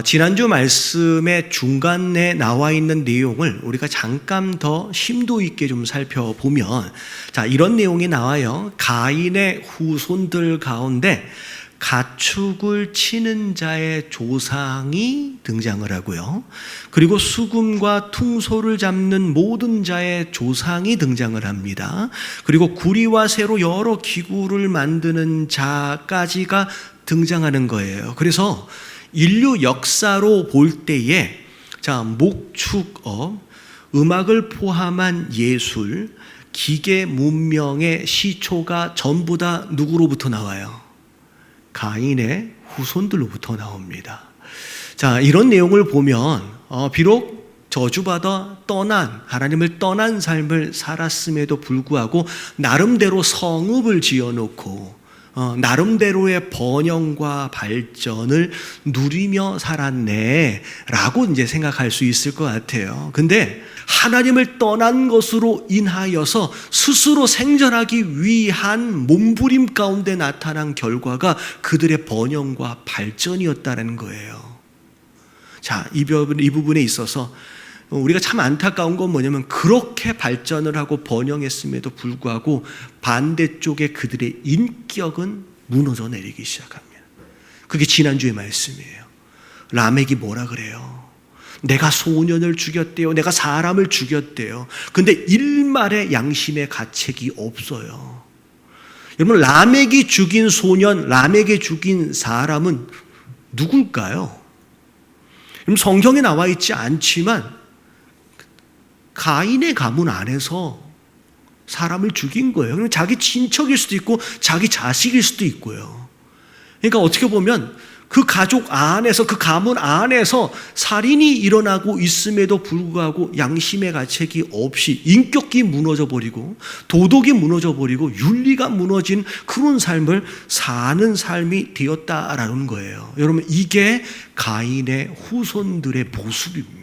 지난주 말씀의 중간에 나와 있는 내용을 우리가 잠깐 더 심도 있게 좀 살펴보면, 자, 이런 내용이 나와요. 가인의 후손들 가운데 가축을 치는 자의 조상이 등장을 하고요. 그리고 수금과 퉁소를 잡는 모든 자의 조상이 등장을 합니다. 그리고 구리와 새로 여러 기구를 만드는 자까지가 등장하는 거예요. 그래서 인류 역사로 볼 때에, 자, 목축업, 음악을 포함한 예술, 기계 문명의 시초가 전부 다 누구로부터 나와요? 가인의 후손들로부터 나옵니다. 자, 이런 내용을 보면 비록 저주받아 하나님을 떠난 삶을 살았음에도 불구하고 나름대로 성읍을 지어놓고 나름대로의 번영과 발전을 누리며 살았네 라고 이제 생각할 수 있을 것 같아요. 근데 하나님을 떠난 것으로 인하여서 스스로 생존하기 위한 몸부림 가운데 나타난 결과가 그들의 번영과 발전이었다는 거예요. 자, 이 부분에 있어서 우리가 참 안타까운 건 뭐냐면, 그렇게 발전을 하고 번영했음에도 불구하고 반대쪽에 그들의 인격은 무너져 내리기 시작합니다. 그게 지난주의 말씀이에요. 라멕이 뭐라 그래요? 내가 소년을 죽였대요. 내가 사람을 죽였대요. 근데 일말의 양심의 가책이 없어요. 여러분, 라멕이 죽인 소년, 라멕이 죽인 사람은 누굴까요? 여러분, 성경에 나와 있지 않지만 가인의 가문 안에서 사람을 죽인 거예요. 그럼 자기 친척일 수도 있고 자기 자식일 수도 있고요. 그러니까 어떻게 보면 그 가족 안에서, 그 가문 안에서 살인이 일어나고 있음에도 불구하고 양심의 가책이 없이 인격이 무너져 버리고 도덕이 무너져 버리고 윤리가 무너진 그런 삶을 사는 삶이 되었다라는 거예요. 여러분, 이게 가인의 후손들의 모습입니다.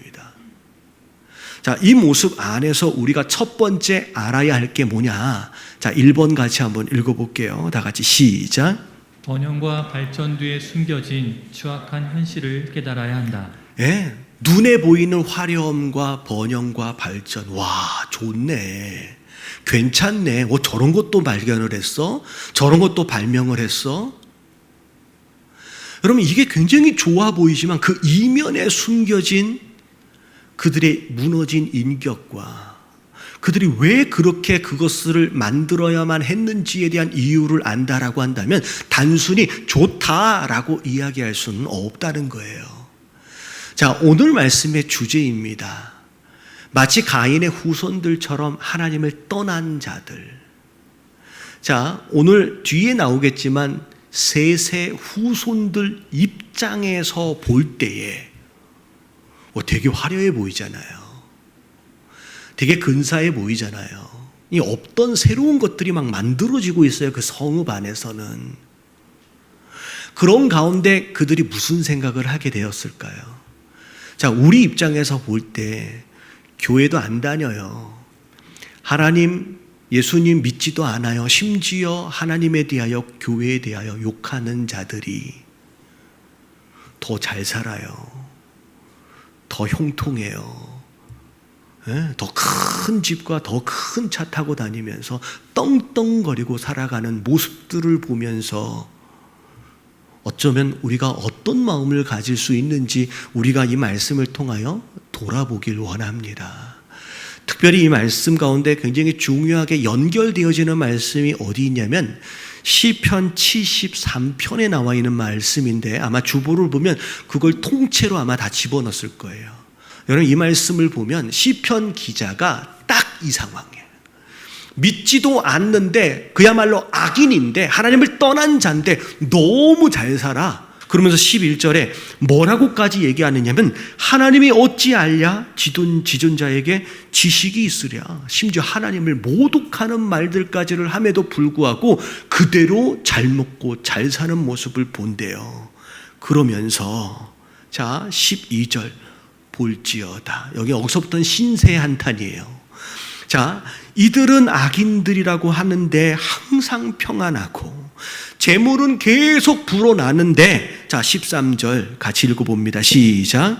자, 이 모습 안에서 우리가 첫 번째 알아야 할 게 뭐냐? 자, 1번 같이 한번 읽어볼게요. 다 같이 시작. 번영과 발전 뒤에 숨겨진 추악한 현실을 깨달아야 한다. 예, 눈에 보이는 화려함과 번영과 발전. 와, 좋네. 괜찮네. 저런 것도 발견을 했어? 저런 것도 발명을 했어? 여러분, 이게 굉장히 좋아 보이지만 그 이면에 숨겨진 그들의 무너진 인격과 그들이 왜 그렇게 그것을 만들어야만 했는지에 대한 이유를 안다라고 한다면 단순히 좋다라고 이야기할 수는 없다는 거예요. 자, 오늘 말씀의 주제입니다. 마치 가인의 후손들처럼 하나님을 떠난 자들. 자, 오늘 뒤에 나오겠지만 셋의 후손들 입장에서 볼 때에 되게 화려해 보이잖아요. 되게 근사해 보이잖아요. 이 없던 새로운 것들이 막 만들어지고 있어요. 그 성읍 안에서는. 그런 가운데 그들이 무슨 생각을 하게 되었을까요? 자, 우리 입장에서 볼 때 교회도 안 다녀요. 하나님, 예수님 믿지도 않아요. 심지어 하나님에 대하여, 교회에 대하여 욕하는 자들이 더 잘 살아요. 더 형통해요. 더 큰 집과 더 큰 차 타고 다니면서 떵떵거리고 살아가는 모습들을 보면서 어쩌면 우리가 어떤 마음을 가질 수 있는지 우리가 이 말씀을 통하여 돌아보길 원합니다. 특별히 이 말씀 가운데 굉장히 중요하게 연결되어지는 말씀이 어디 있냐면 시편 73편에 나와 있는 말씀인데, 아마 주보를 보면 그걸 통째로 아마 다 집어넣었을 거예요. 여러분, 이 말씀을 보면 시편 기자가 딱 이 상황이에요. 믿지도 않는데, 그야말로 악인인데, 하나님을 떠난 자인데 너무 잘 살아. 그러면서 11절에 뭐라고까지 얘기하느냐면, 하나님이 어찌 알랴? 지존자에게 지식이 있으랴. 심지어 하나님을 모독하는 말들까지를 함에도 불구하고 그대로 잘 먹고 잘 사는 모습을 본대요. 그러면서 자, 12절 볼지어다. 여기 어서부터는 신세 한탄이에요. 자, 이들은 악인들이라고 하는데 항상 평안하고 재물은 계속 불어나는데, 자 13절 같이 읽어봅니다. 시작.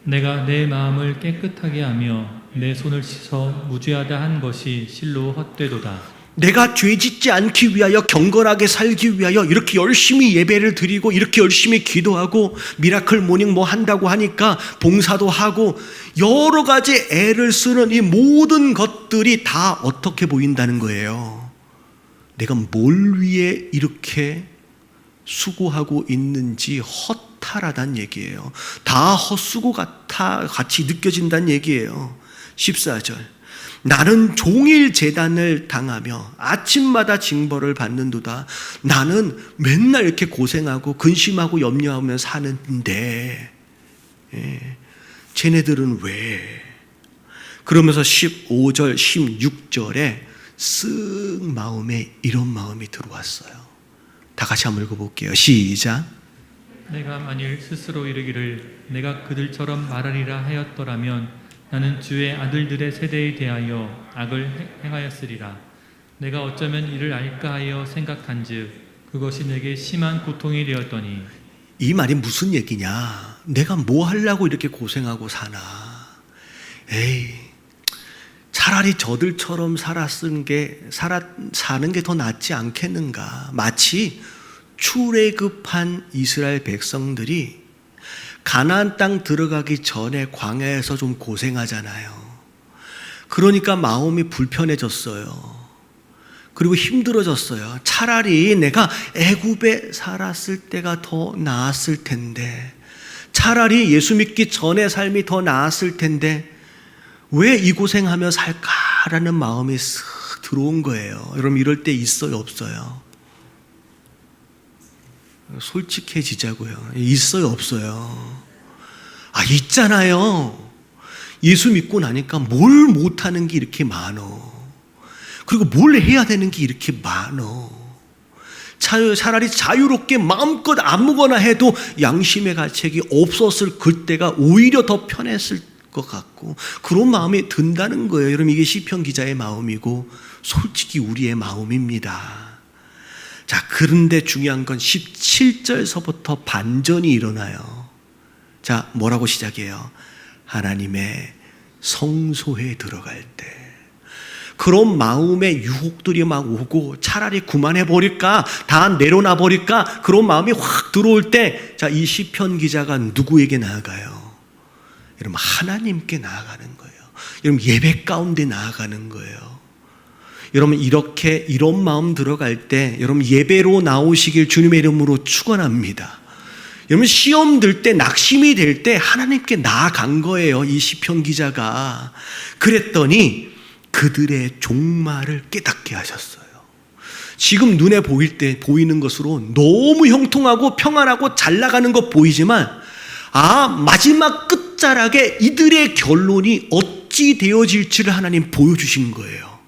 내가 내 마음을 깨끗하게 하며 내 손을 씻어 무죄하다 한 것이 실로 헛되도다. 내가 죄짓지 않기 위하여 경건하게 살기 위하여 이렇게 열심히 예배를 드리고 이렇게 열심히 기도하고 미라클 모닝 뭐 한다고 하니까 봉사도 하고 여러 가지 애를 쓰는 이 모든 것들이 다 어떻게 보인다는 거예요. 내가 뭘 위해 이렇게 수고하고 있는지 허탈하다는 얘기예요. 다 헛수고 같이 느껴진다는 얘기예요. 14절. 나는 종일 재단을 당하며 아침마다 징벌을 받는도다. 나는 맨날 이렇게 고생하고 근심하고 염려하며 사는데 쟤네들은 왜? 그러면서 15절 16절에 쓱 마음에 이런 마음이 들어왔어요. 다 같이 한번 읽어볼게요. 시작. 내가 만일 스스로 이르기를 내가 그들처럼 말하리라 하였더라면 나는 주의 아들들의 세대에 대하여 악을 행하였으리라. 내가 어쩌면 이를 알까 하여 생각한즉 그것이 내게 심한 고통이 되었더니. 이 말이 무슨 얘기냐? 내가 뭐 하려고 이렇게 고생하고 사나? 에이, 차라리 저들처럼 사는 게 더 낫지 않겠는가? 마치 출애굽한 이스라엘 백성들이 가나안 땅 들어가기 전에 광야에서 좀 고생하잖아요. 그러니까 마음이 불편해졌어요. 그리고 힘들어졌어요. 차라리 내가 애굽에 살았을 때가 더 나았을 텐데, 차라리 예수 믿기 전의 삶이 더 나았을 텐데 왜 이 고생하며 살까라는 마음이 쓱 들어온 거예요. 여러분 이럴 때 있어요, 없어요? 솔직해지자고요. 있어요, 없어요? 아, 있잖아요. 예수 믿고 나니까 뭘 못하는 게 이렇게 많어. 그리고 뭘 해야 되는 게 이렇게 많어. 차라리 자유롭게 마음껏 아무거나 해도 양심의 가책이 없었을 그때가 오히려 더 편했을 것 같고, 그런 마음이 든다는 거예요. 여러분 이게 시편 기자의 마음이고 솔직히 우리의 마음입니다. 자, 그런데 중요한 건 17절서부터 반전이 일어나요. 자, 뭐라고 시작해요? 하나님의 성소에 들어갈 때 그런 마음의 유혹들이 막 오고 차라리 그만해버릴까, 다 내려놔버릴까, 그런 마음이 확 들어올 때, 자, 이 시편 기자가 누구에게 나아가요? 여러분 하나님께 나아가는 거예요. 여러분 예배 가운데 나아가는 거예요. 여러분 이렇게 이런 마음 들어갈 때 여러분 예배로 나오시길 주님의 이름으로 축원합니다. 여러분 시험 들 때 낙심이 될 때 하나님께 나아간 거예요. 이 시편 기자가. 그랬더니 그들의 종말을 깨닫게 하셨어요. 지금 눈에 보이는 것으로 너무 형통하고 평안하고 잘 나가는 것 보이지만, 아, 마지막 끝자락에 이들의 결론이 어찌 되어질지를 하나님 보여주신 거예요.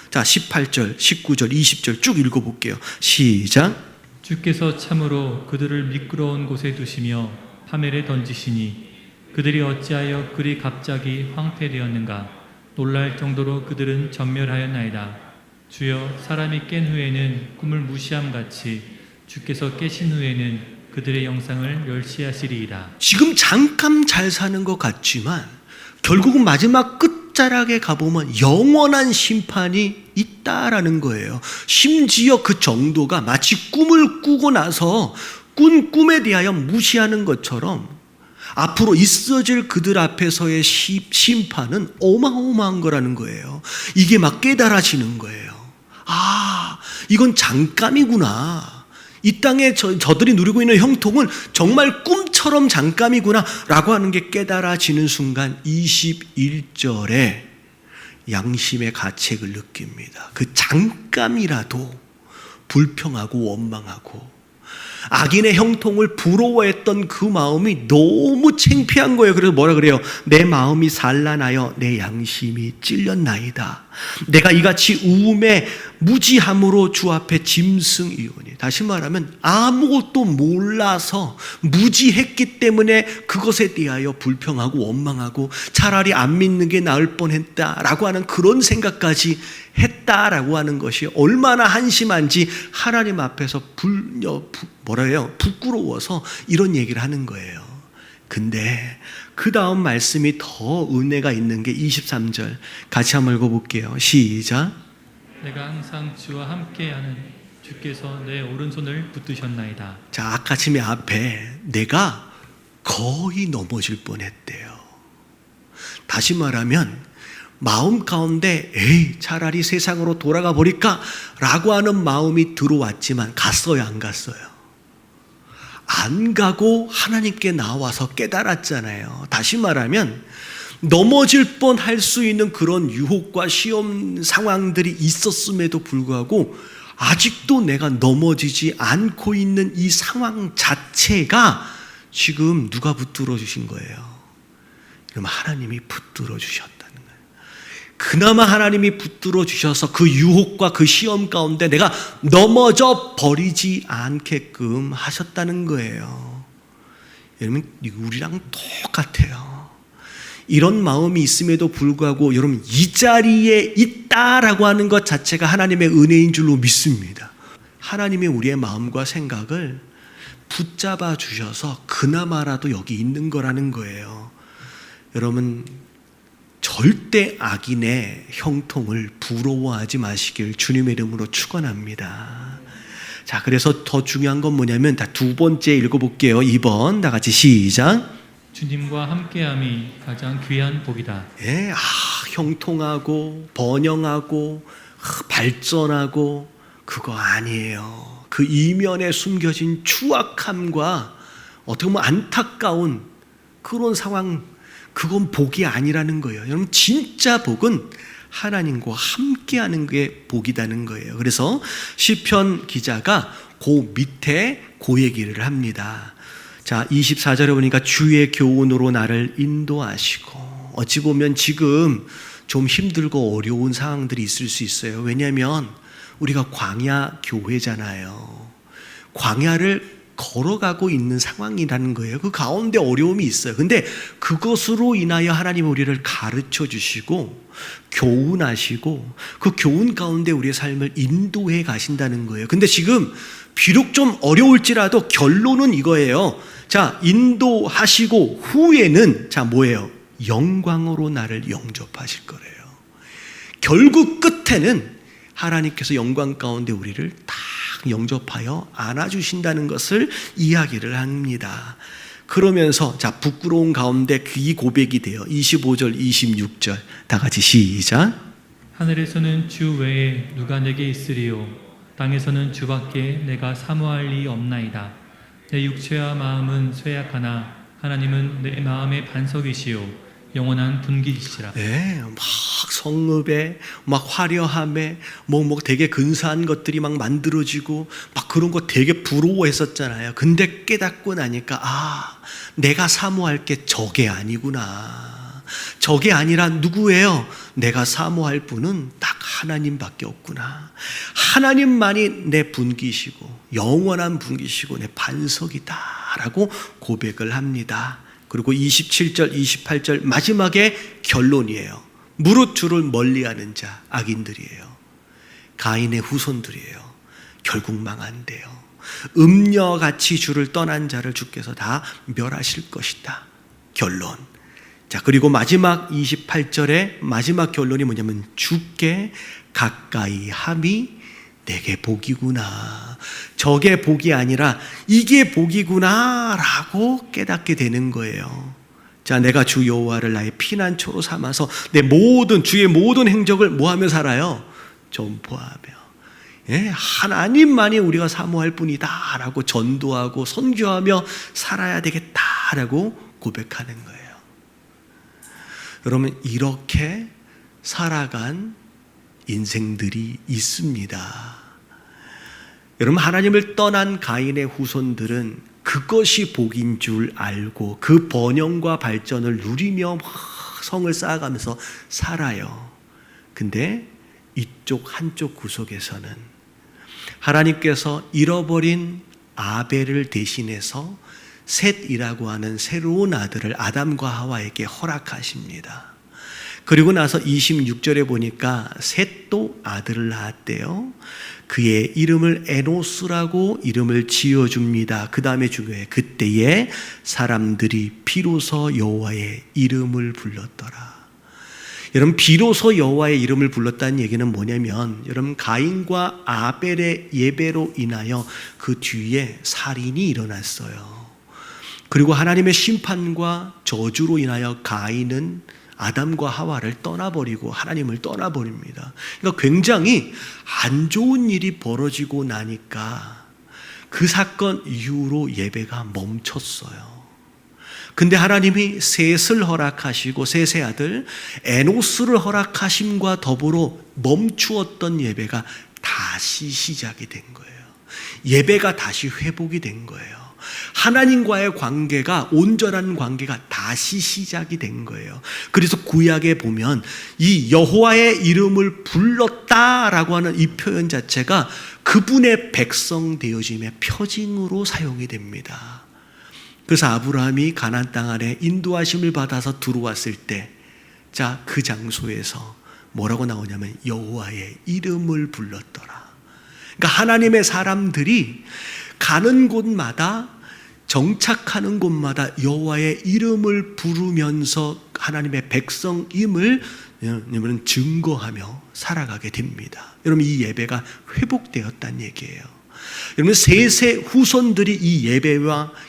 자, 18절, 19절, 20절 쭉 읽어볼게요. 시작. 주께서 참으로 그들을 미끄러운 곳에 두시며 파멸에 던지시니 그들이 어찌하여 그리 갑자기 황폐되었는가. 놀랄 정도로 그들은 전멸하였나이다. 주여, 사람이 깬 후에는 꿈을 무시함같이 주께서 깨신 후에는 그들의 영상을 멸시하시리이다. 지금 잠깐 잘 사는 것 같지만 결국은 마지막 끝자락에 가보면 영원한 심판이 있다라는 거예요. 심지어 그 정도가 마치 꿈을 꾸고 나서 꾼 꿈에 대하여 무시하는 것처럼 앞으로 있어질 그들 앞에서의 심판은 어마어마한 거라는 거예요. 이게 막 깨달아지는 거예요. 아, 이건 잠깐이구나. 이 땅에 저들이 누리고 있는 형통은 정말 꿈처럼 잠깐이구나 라고 하는 게 깨달아지는 순간 21절에 양심의 가책을 느낍니다. 그 잠깐이라도 불평하고 원망하고 악인의 형통을 부러워했던 그 마음이 너무 창피한 거예요. 그래서 뭐라 그래요? 내 마음이 산란하여 내 양심이 찔렸나이다. 내가 이같이 우음에 무지함으로 주 앞에 짐승이오니. 다시 말하면 아무것도 몰라서 무지했기 때문에 그것에 대하여 불평하고 원망하고 차라리 안 믿는 게 나을 뻔했다라고 하는 그런 생각까지 했다라고 하는 것이 얼마나 한심한지 하나님 앞에서 부끄러워서 이런 얘기를 하는 거예요. 근데 그 다음 말씀이 더 은혜가 있는 게 23절 같이 한번 읽어볼게요. 시작. 내가 항상 주와 함께하는 주께서 내 오른손을 붙드셨나이다. 자, 아까 지금 앞에 내가 거의 넘어질 뻔했대요. 다시 말하면 마음 가운데 차라리 세상으로 돌아가 버릴까 라고 하는 마음이 들어왔지만 갔어요, 안 갔어요? 안 가고 하나님께 나와서 깨달았잖아요. 다시 말하면 넘어질 뻔할 수 있는 그런 유혹과 시험 상황들이 있었음에도 불구하고 아직도 내가 넘어지지 않고 있는 이 상황 자체가 지금 누가 붙들어 주신 거예요? 그럼 하나님이 붙들어 주셨다는 거예요. 그나마 하나님이 붙들어 주셔서 그 유혹과 그 시험 가운데 내가 넘어져 버리지 않게끔 하셨다는 거예요. 여러분, 우리랑 똑같아요. 이런 마음이 있음에도 불구하고 여러분 이 자리에 있다라고 하는 것 자체가 하나님의 은혜인 줄로 믿습니다. 하나님이 우리의 마음과 생각을 붙잡아 주셔서 그나마라도 여기 있는 거라는 거예요. 여러분 절대 악인의 형통을 부러워하지 마시길 주님의 이름으로 축원합니다. 자, 그래서 더 중요한 건 뭐냐면 다 두 번째 읽어볼게요. 2번 다 같이 시작. 주님과 함께함이 가장 귀한 복이다. 예, 형통하고 번영하고 발전하고 그거 아니에요. 그 이면에 숨겨진 추악함과 어떻게 보면 안타까운 그런 상황, 그건 복이 아니라는 거예요. 여러분 진짜 복은 하나님과 함께하는 게 복이라는 거예요. 그래서 시편 기자가 그 밑에 그 얘기를 합니다. 자, 24절에 보니까 주의 교훈으로 나를 인도하시고. 어찌 보면 지금 좀 힘들고 어려운 상황들이 있을 수 있어요. 왜냐하면 우리가 광야 교회잖아요. 광야를 걸어가고 있는 상황이라는 거예요. 그 가운데 어려움이 있어요. 근데 그것으로 인하여 하나님 우리를 가르쳐 주시고 교훈하시고 그 교훈 가운데 우리의 삶을 인도해 가신다는 거예요. 근데 지금 비록 좀 어려울지라도 결론은 이거예요. 자, 인도하시고 후에는 자 뭐예요? 영광으로 나를 영접하실 거래요. 결국 끝에는 하나님께서 영광 가운데 우리를 딱 영접하여 안아주신다는 것을 이야기를 합니다. 그러면서 자 부끄러운 가운데 이 고백이 돼요. 25절 26절 다 같이 시작. 하늘에서는 주 외에 누가 내게 있으리요 땅에서는 주밖에 내가 사모할 리 없나이다. 내 육체와 마음은 쇠약하나 하나님은 내 마음의 반석이시요 영원한 분기시라. 네, 막 성읍에 막 화려함에 뭐 되게 근사한 것들이 막 만들어지고 막 그런 거 되게 부러워했었잖아요. 근데 깨닫고 나니까 내가 사모할 게 저게 아니구나. 저게 아니라 누구예요? 내가 사모할 분은 딱 하나님밖에 없구나. 하나님만이 내 분기시고 영원한 분기시고 내 반석이다라고 고백을 합니다. 그리고 27절 28절 마지막에 결론이에요. 무릇 주를 멀리하는 자 악인들이에요. 가인의 후손들이에요. 결국 망한대요. 음녀같이 주를 떠난 자를 주께서 다 멸하실 것이다. 결론. 자, 그리고 마지막 28절의 마지막 결론이 뭐냐면 주께 가까이 함이 내게 복이구나. 저게 복이 아니라 이게 복이구나 라고 깨닫게 되는 거예요. 자, 내가 주 여호와를 나의 피난처로 삼아서 내 모든 주의 모든 행적을 뭐하며 살아요? 전포하며. 예, 하나님만이 우리가 사모할 뿐이다 라고 전도하고 선교하며 살아야 되겠다 라고 고백하는 거예요. 여러분 이렇게 살아간 인생들이 있습니다. 여러분 하나님을 떠난 가인의 후손들은 그것이 복인 줄 알고 그 번영과 발전을 누리며 성을 쌓아가면서 살아요. 근데 이쪽 한쪽 구석에서는 하나님께서 잃어버린 아벨을 대신해서 셋이라고 하는 새로운 아들을 아담과 하와에게 허락하십니다. 그리고 나서 26절에 보니까 셋도 아들을 낳았대요. 그의 이름을 에노스라고 이름을 지어줍니다. 그 다음에 중요해. 그때에 사람들이 비로소 여호와의 이름을 불렀더라. 여러분, 비로소 여호와의 이름을 불렀다는 얘기는 뭐냐면, 여러분, 가인과 아벨의 예배로 인하여 그 뒤에 살인이 일어났어요. 그리고 하나님의 심판과 저주로 인하여 가인은 아담과 하와를 떠나버리고 하나님을 떠나버립니다. 그러니까 굉장히 안 좋은 일이 벌어지고 나니까 그 사건 이후로 예배가 멈췄어요. 근데 하나님이 셋을 허락하시고 셋의 아들 에노스를 허락하심과 더불어 멈추었던 예배가 다시 시작이 된 거예요. 예배가 다시 회복이 된 거예요. 하나님과의 관계가, 온전한 관계가 다시 시작이 된 거예요. 그래서 구약에 보면 이 여호와의 이름을 불렀다라고 하는 이 표현 자체가 그분의 백성 되어짐의 표징으로 사용이 됩니다. 그래서 아브라함이 가나안 땅 안에 인도하심을 받아서 들어왔을 때, 자, 그 장소에서 뭐라고 나오냐면 여호와의 이름을 불렀더라. 그러니까 하나님의 사람들이 가는 곳마다, 정착하는 곳마다 여호와의 이름을 부르면서 하나님의 백성임을 여러분 증거하며 살아가게 됩니다. 여러분, 이 예배가 회복되었다는 얘기예요. 여러분, 셋의 후손들이 이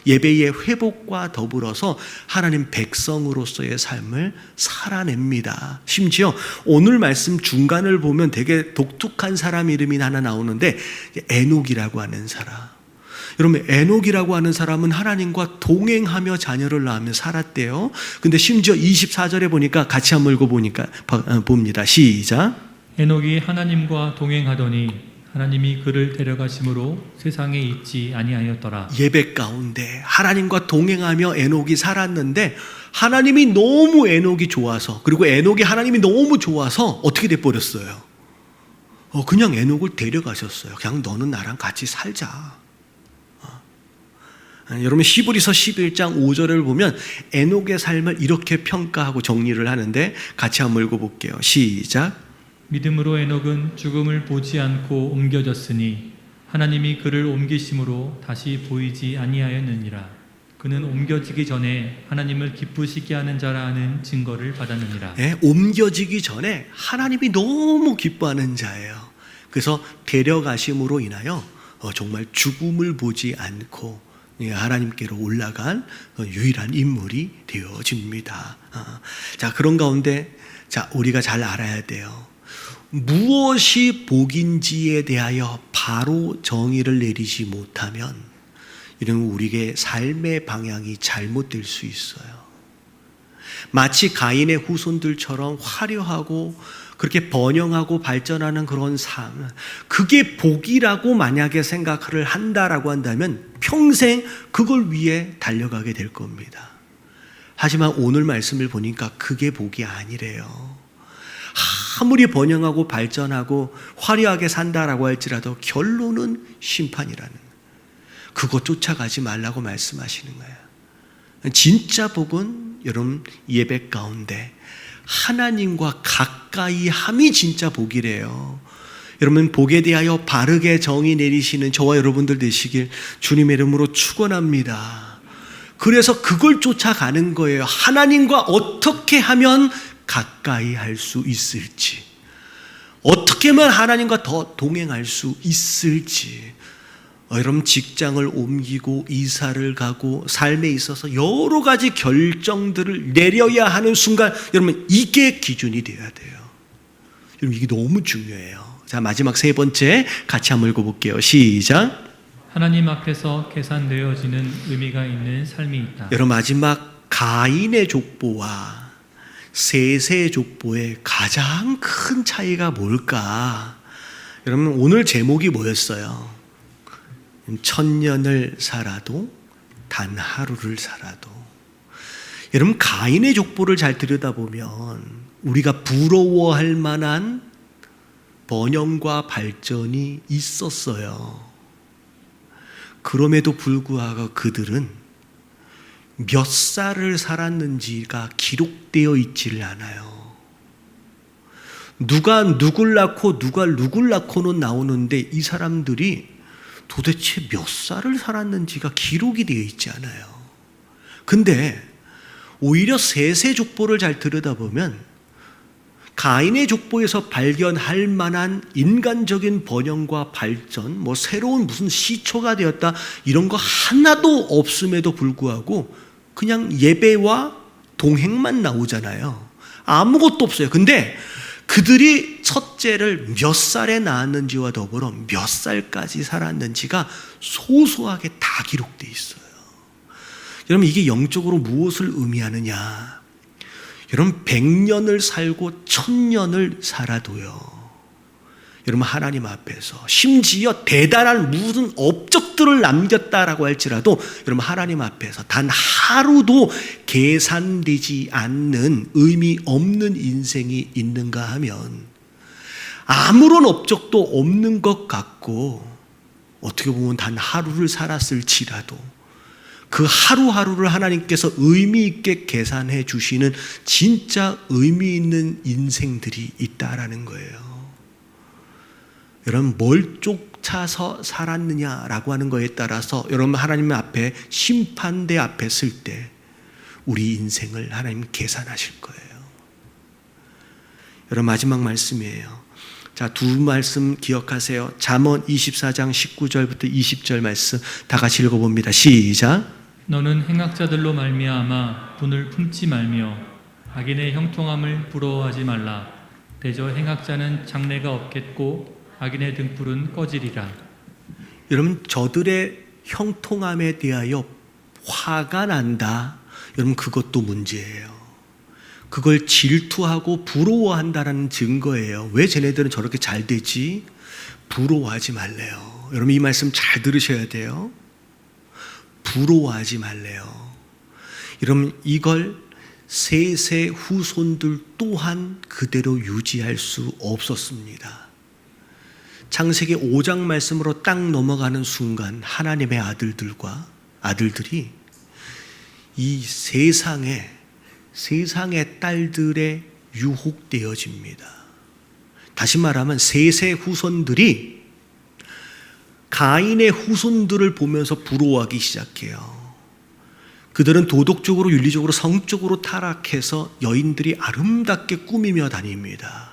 예배의 회복과 더불어서 하나님 백성으로서의 삶을 살아냅니다. 심지어 오늘 말씀 중간을 보면 되게 독특한 사람 이름이 하나 나오는데, 에녹이라고 하는 사람. 여러분, 에녹이라고 하는 사람은 하나님과 동행하며 자녀를 낳으며 살았대요. 근데 심지어 24절에 보니까 같이 한번 봅니다. 시작. 에녹이 하나님과 동행하더니 하나님이 그를 데려가심으로 세상에 있지 아니하였더라. 예배 가운데 하나님과 동행하며 에녹이 살았는데, 하나님이 너무 에녹이 좋아서, 그리고 에녹이 하나님이 너무 좋아서 어떻게 돼버렸어요? 그냥 에녹을 데려가셨어요. 그냥 너는 나랑 같이 살자. 여러분, 히브리서 11장 5절을 보면 에녹의 삶을 이렇게 평가하고 정리를 하는데, 같이 한번 읽어볼게요. 시작. 믿음으로 에녹은 죽음을 보지 않고 옮겨졌으니 하나님이 그를 옮기심으로 다시 보이지 아니하였느니라. 그는 옮겨지기 전에 하나님을 기쁘시게 하는 자라 하는 증거를 받았느니라. 네, 옮겨지기 전에 하나님이 너무 기뻐하는 자예요. 그래서 데려가심으로 인하여 정말 죽음을 보지 않고 하나님께로 올라간 유일한 인물이 되어집니다. 자, 그런 가운데, 자, 우리가 잘 알아야 돼요. 무엇이 복인지에 대하여 바로 정의를 내리지 못하면 이런 우리의 삶의 방향이 잘못될 수 있어요. 마치 가인의 후손들처럼 화려하고 그렇게 번영하고 발전하는 그런 삶, 그게 복이라고 만약에 생각을 한다라고 한다면 평생 그걸 위해 달려가게 될 겁니다. 하지만 오늘 말씀을 보니까 그게 복이 아니래요. 아무리 번영하고 발전하고 화려하게 산다라고 할지라도 결론은 심판이라는, 그거 쫓아가지 말라고 말씀하시는 거예요. 진짜 복은 여러분 예배 가운데 하나님과 가까이 함이 진짜 복이래요. 여러분, 복에 대하여 바르게 정의 내리시는 저와 여러분들 되시길 주님의 이름으로 축원합니다. 그래서 그걸 쫓아가는 거예요. 하나님과 어떻게 하면 가까이 할 수 있을지, 어떻게 하면 하나님과 더 동행할 수 있을지. 여러분, 직장을 옮기고 이사를 가고 삶에 있어서 여러 가지 결정들을 내려야 하는 순간, 여러분, 이게 기준이 되어야 돼요. 여러분, 이게 너무 중요해요. 자, 마지막 세 번째 같이 한번 읽어볼게요. 시작. 하나님 앞에서 계산되어지는 의미가 있는 삶이 있다. 여러분, 마지막 가인의 족보와 셋의 족보의 가장 큰 차이가 뭘까? 여러분, 오늘 제목이 뭐였어요? 1000년을 살아도 단 하루를 살아도. 여러분, 가인의 족보를 잘 들여다보면 우리가 부러워할 만한 번영과 발전이 있었어요. 그럼에도 불구하고 그들은 몇 살을 살았는지가 기록되어 있지를 않아요. 누가 누굴 낳고 누가 누굴 낳고는 나오는데 이 사람들이 도대체 몇 살을 살았는지가 기록이 되어 있지 않아요. 근데 오히려 셋의 족보를 잘 들여다보면 가인의 족보에서 발견할 만한 인간적인 번영과 발전, 새로운 무슨 시초가 되었다 이런 거 하나도 없음에도 불구하고 그냥 예배와 동행만 나오잖아요. 아무것도 없어요. 근데 그들이 첫째를 몇 살에 낳았는지와 더불어 몇 살까지 살았는지가 소소하게 다 기록되어 있어요. 여러분, 이게 영적으로 무엇을 의미하느냐? 여러분, 100년을 살고 1000년을 살아도요, 여러분, 하나님 앞에서 심지어 대단한 무슨 업적들을 남겼다라고 할지라도 여러분, 하나님 앞에서 단 하루도 계산되지 않는 의미 없는 인생이 있는가 하면 아무런 업적도 없는 것 같고 어떻게 보면 단 하루를 살았을지라도 그 하루하루를 하나님께서 의미 있게 계산해 주시는 진짜 의미 있는 인생들이 있다라는 거예요. 여러분, 뭘 쫓아서 살았느냐라고 하는 거에 따라서 여러분, 하나님 앞에 심판대 앞에 설 때 우리 인생을 하나님 계산하실 거예요. 여러분, 마지막 말씀이에요. 자, 두 말씀 기억하세요. 잠언 24장 19절부터 20절 말씀 다 같이 읽어봅니다. 시작. 너는 행악자들로 말미암아 분을 품지 말며 악인의 형통함을 부러워하지 말라. 대저 행악자는 장래가 없겠고 악인의 등불은 꺼지리라. 여러분, 저들의 형통함에 대하여 화가 난다. 여러분, 그것도 문제예요. 그걸 질투하고 부러워한다는 증거예요. 왜 쟤네들은 저렇게 잘 되지? 부러워하지 말래요. 여러분, 이 말씀 잘 들으셔야 돼요. 부러워하지 말래요. 여러분, 이걸 셋의 후손들 또한 그대로 유지할 수 없었습니다. 창세기 5장 말씀으로 딱 넘어가는 순간 하나님의 아들들이 이 세상의 딸들에 유혹되어집니다. 다시 말하면 셋의 후손들이 가인의 후손들을 보면서 부러워하기 시작해요. 그들은 도덕적으로, 윤리적으로, 성적으로 타락해서 여인들이 아름답게 꾸미며 다닙니다.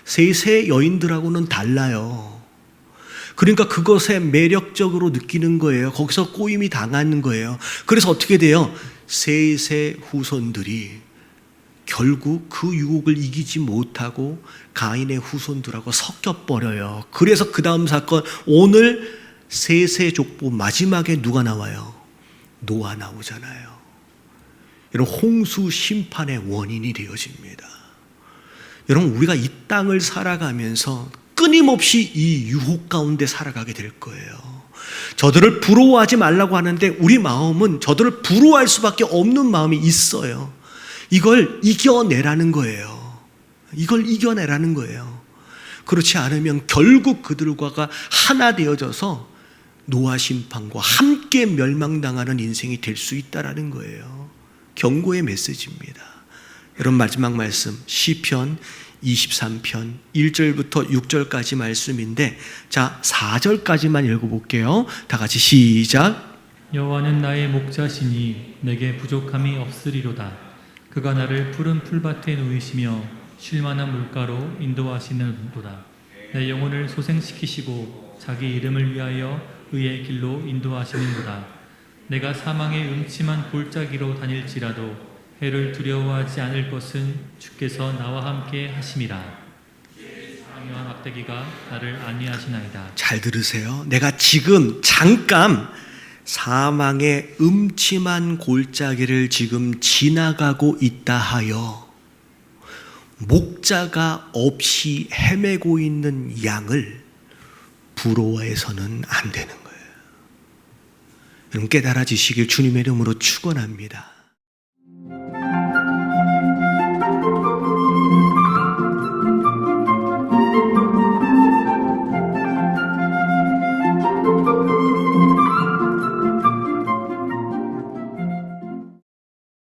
셋의 여인들하고는 달라요. 그러니까 그것에 매력적으로 느끼는 거예요. 거기서 꼬임이 당하는 거예요. 그래서 어떻게 돼요? 셋의 후손들이 결국 그 유혹을 이기지 못하고 가인의 후손들하고 섞여버려요. 그래서 그 다음 사건, 오늘 셋의 족보 마지막에 누가 나와요? 노아 나오잖아요. 여러분, 홍수 심판의 원인이 되어집니다. 여러분, 우리가 이 땅을 살아가면서 끊임없이 이 유혹 가운데 살아가게 될 거예요. 저들을 부러워하지 말라고 하는데 우리 마음은 저들을 부러워할 수밖에 없는 마음이 있어요. 이걸 이겨내라는 거예요. 이걸 이겨내라는 거예요. 그렇지 않으면 결국 그들과가 하나 되어져서 노아 심판과 함께 멸망당하는 인생이 될 수 있다라는 거예요. 경고의 메시지입니다. 여러분, 마지막 말씀 시편 23편 1절부터 6절까지 말씀인데, 자, 4절까지만 읽어볼게요. 다 같이 시작. 여호와는 나의 목자시니 내게 부족함이 없으리로다. 그가 나를 푸른 풀밭에 누이시며 쉴만한 물가로 인도하시는도다. 내 영혼을 소생시키시고 자기 이름을 위하여 의의 길로 인도하시는도다. 내가 사망의 음침한 골짜기로 다닐지라도 해를 두려워하지 않을 것은 주께서 나와 함께 하심이라. 강요한 막대기가 나를 안위하시나이다. 잘 들으세요. 내가 지금 잠깐 사망의 음침한 골짜기를 지금 지나가고 있다 하여 목자가 없이 헤매고 있는 양을 부러워해서는 안 되는 거예요. 여러분, 깨달아지시길 주님의 이름으로 축원합니다.